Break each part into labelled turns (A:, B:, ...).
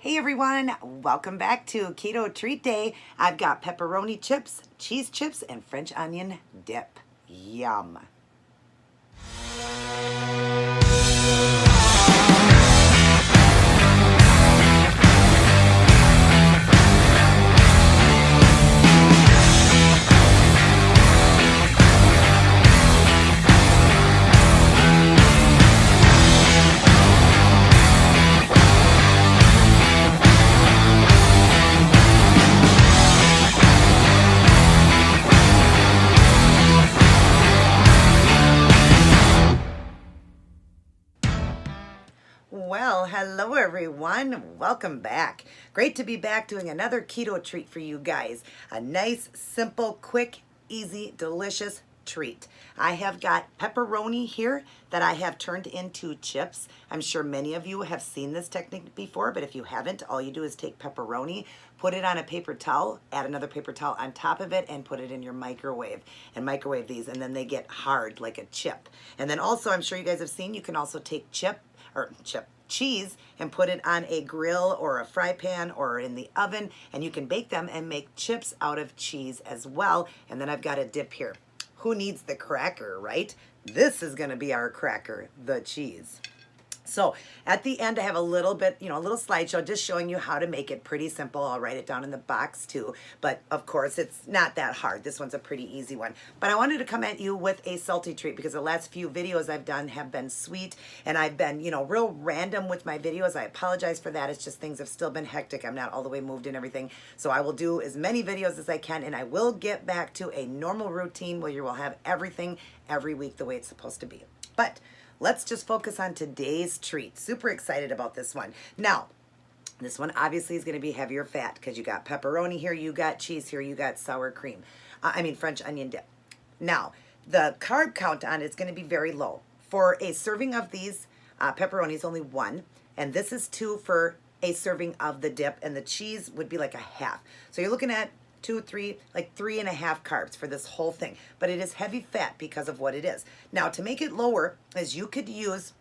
A: Hey everyone, welcome back to Keto Treat Day. I've got pepperoni chips, cheese chips, and French onion dip. Yum. Well, hello everyone. Welcome back. Great to be back doing another keto treat for you guys. A nice, simple, quick, easy, delicious treat. I have got pepperoni here that I have turned into chips. I'm sure many of you have seen this technique before, but if you haven't, all you do is take pepperoni, put it on a paper towel, add another paper towel on top of it, and put it in your microwave. And microwave these, and then they get hard like a chip. And then also, I'm sure you guys have seen, you can also take cheese and put it on a grill or a fry pan or in the oven, and you can bake them and make chips out of cheese as well. And then I've got a dip here. Who needs the cracker, right? This is going to be our cracker, the cheese. So at the end, I have a little bit, a little slideshow just showing you how to make it pretty simple. I'll write it down in the box too. But of course, it's not that hard. This one's a pretty easy one. But I wanted to come at you with a salty treat because the last few videos I've done have been sweet. And I've been, real random with my videos. I apologize for that. It's just things have still been hectic. I'm not all the way moved and everything. So I will do as many videos as I can. And I will get back to a normal routine where you will have everything every week the way it's supposed to be. But let's just focus on today's treat. Super excited about this one. Now, this one obviously is going to be heavier fat because you got pepperoni here, you got cheese here, you got sour cream. French onion dip. Now, the carb count on it's going to be very low. For a serving of these pepperonis, only one, and this is 2 for a serving of the dip, and the cheese would be like a half. So you're looking at 2, 3, like 3.5 carbs for this whole thing. But it is heavy fat because of what it is. Now, to make it lower, is you could use,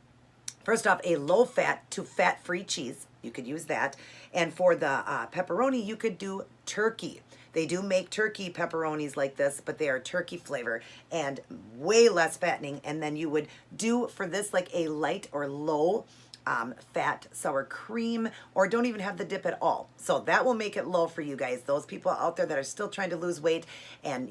A: first off, a low fat to fat-free cheese. You could use that. And for the pepperoni, you could do turkey. They do make turkey pepperonis like this, but they are turkey flavor and way less fattening. And then you would do for this like a light or low fat sour cream, or don't even have the dip at all. So that will make it low for you guys. Those people out there that are still trying to lose weight and,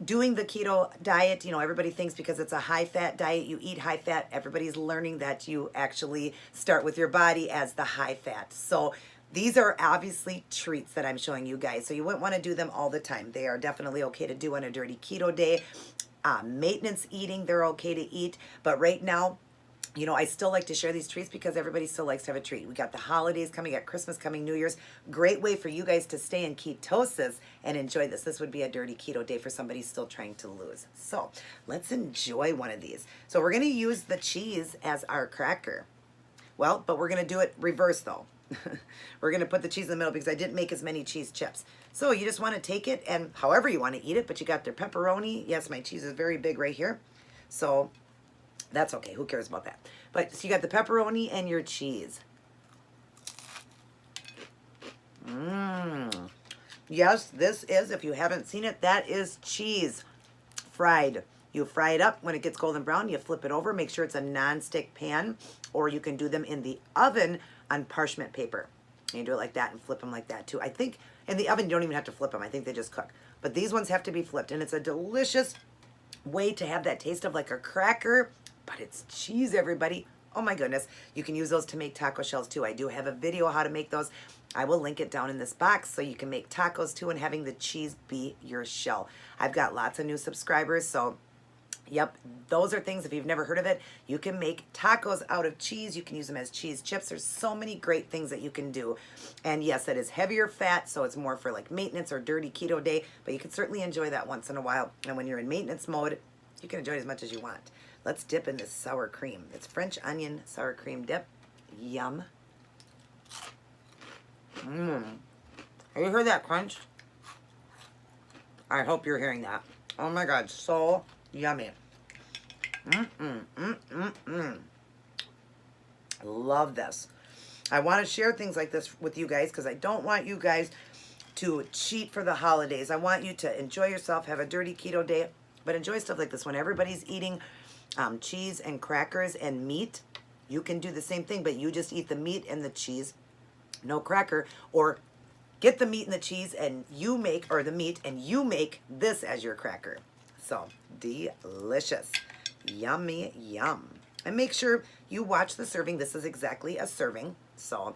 A: doing the keto diet, everybody thinks because it's a high fat diet, you eat high fat. Everybody's learning that you actually start with your body as the high fat. So these are obviously treats that I'm showing you guys. So you wouldn't want to do them all the time. They are definitely okay to do on a dirty keto day. Maintenance eating, they're okay to eat. But right now, I still like to share these treats because everybody still likes to have a treat. We got the holidays coming, got Christmas coming, New Year's. Great way for you guys to stay in ketosis and enjoy this. This would be a dirty keto day for somebody still trying to lose. So let's enjoy one of these. So we're going to use the cheese as our cracker. Well, but we're going to do it reverse though. We're going to put the cheese in the middle because I didn't make as many cheese chips. So you just want to take it and however you want to eat it, but you got their pepperoni. Yes, my cheese is very big right here. So that's okay. Who cares about that? But so you got the pepperoni and your cheese. Yes, this is, if you haven't seen it, that is cheese fried. You fry it up. When it gets golden brown, you flip it over. Make sure it's a non-stick pan, or you can do them in the oven on parchment paper. And you do it like that and flip them like that too. I think in the oven, you don't even have to flip them. I think they just cook. But these ones have to be flipped, and it's a delicious way to have that taste of like a cracker, but it's cheese, everybody. Oh my goodness. You can use those to make taco shells too. I do have a video how to make those. I will link it down in this box so you can make tacos too and having the cheese be your shell. I've got lots of new subscribers, so yep, those are things, if you've never heard of it, you can make tacos out of cheese. You can use them as cheese chips. There's so many great things that you can do. And yes, it is heavier fat, so it's more for like maintenance or dirty keto day, but you can certainly enjoy that once in a while. And when you're in maintenance mode, you can enjoy it as much as you want. Let's dip in this sour cream. It's French onion sour cream dip. Yum. Have you heard that crunch? I hope you're hearing that. Oh my God, so yummy. Love this. I want to share things like this with you guys because I don't want you guys to cheat for the holidays. I want you to enjoy yourself, have a dirty keto day, but enjoy stuff like this. When everybody's eating cheese and crackers and meat, you can do the same thing, but you just eat the meat and the cheese, no cracker, or get the meat and the cheese and you make, or the meat and you make this as your cracker. So delicious. Yummy, yum. And make sure you watch the serving. This is exactly a serving. So,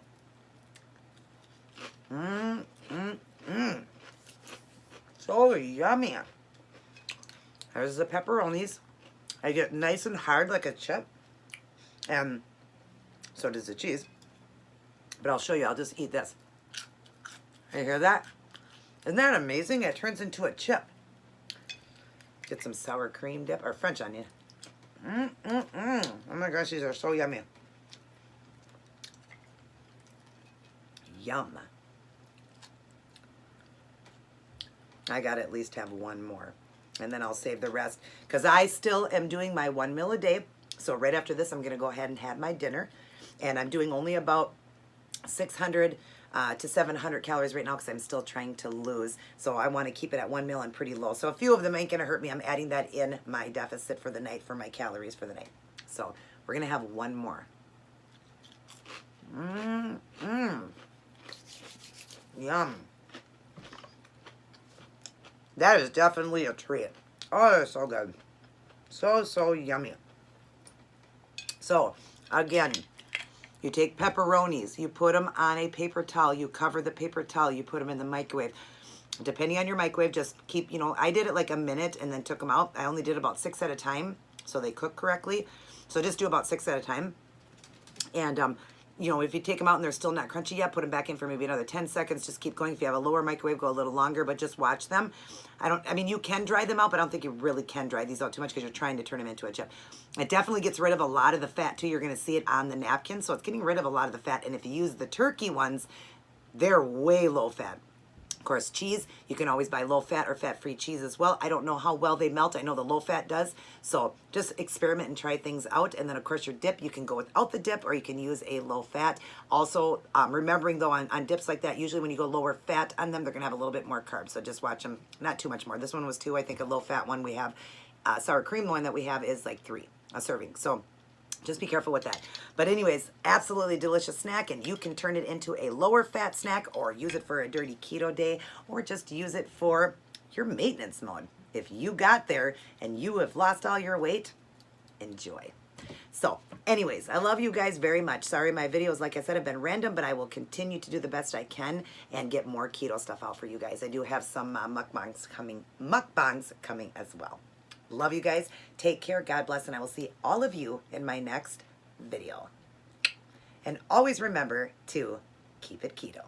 A: so yummy. There's the pepperonis. I get nice and hard like a chip. And so does the cheese. But I'll show you. I'll just eat this. You hear that? Isn't that amazing? It turns into a chip. Get some sour cream dip or French onion. Oh my gosh, these are so yummy. Yum. I gotta at least have one more. And then I'll save the rest. Because I still am doing my 1 meal a day. So right after this, I'm gonna go ahead and have my dinner. And I'm doing only about 600 to 700 calories right now because I'm still trying to lose. So I want to keep it at 1 meal and pretty low. So a few of them ain't going to hurt me. I'm adding that in my deficit for the night, for my calories for the night. So we're going to have one more. Yum. That is definitely a treat. Oh, they're so good. So, so yummy. So, again, you take pepperonis, you put them on a paper towel, you cover the paper towel, you put them in the microwave. Depending on your microwave, just keep, you know, I did it like a minute and then took them out. I only did about 6 at a time, so they cook correctly. So just do about 6 at a time. And, you know, if you take them out and they're still not crunchy yet, put them back in for maybe another 10 seconds. Just keep going. If you have a lower microwave, go a little longer, but just watch them. I mean, you can dry them out, but I don't think you really can dry these out too much because you're trying to turn them into a chip. It definitely gets rid of a lot of the fat too. You're going to see it on the napkin. So it's getting rid of a lot of the fat. And if you use the turkey ones, they're way low fat. Of course, cheese, you can always buy low-fat or fat-free cheese as well. I don't know how well they melt. I know the low-fat does. So just experiment and try things out. And then, of course, your dip, you can go without the dip or you can use a low-fat. Also, remembering, though, on dips like that, usually when you go lower fat on them, they're going to have a little bit more carbs. So just watch them. Not too much more. This one was 2. I think a low-fat one we have. Sour cream, the one that we have is like 3 a serving. So just be careful with that. But anyways, absolutely delicious snack, and you can turn it into a lower fat snack or use it for a dirty keto day or just use it for your maintenance mode. If you got there and you have lost all your weight, enjoy. So anyways, I love you guys very much. Sorry, my videos, like I said, have been random, but I will continue to do the best I can and get more keto stuff out for you guys. I do have some mukbangs coming as well. Love you guys. Take care. God bless. And I will see all of you in my next video. And always remember to keep it keto.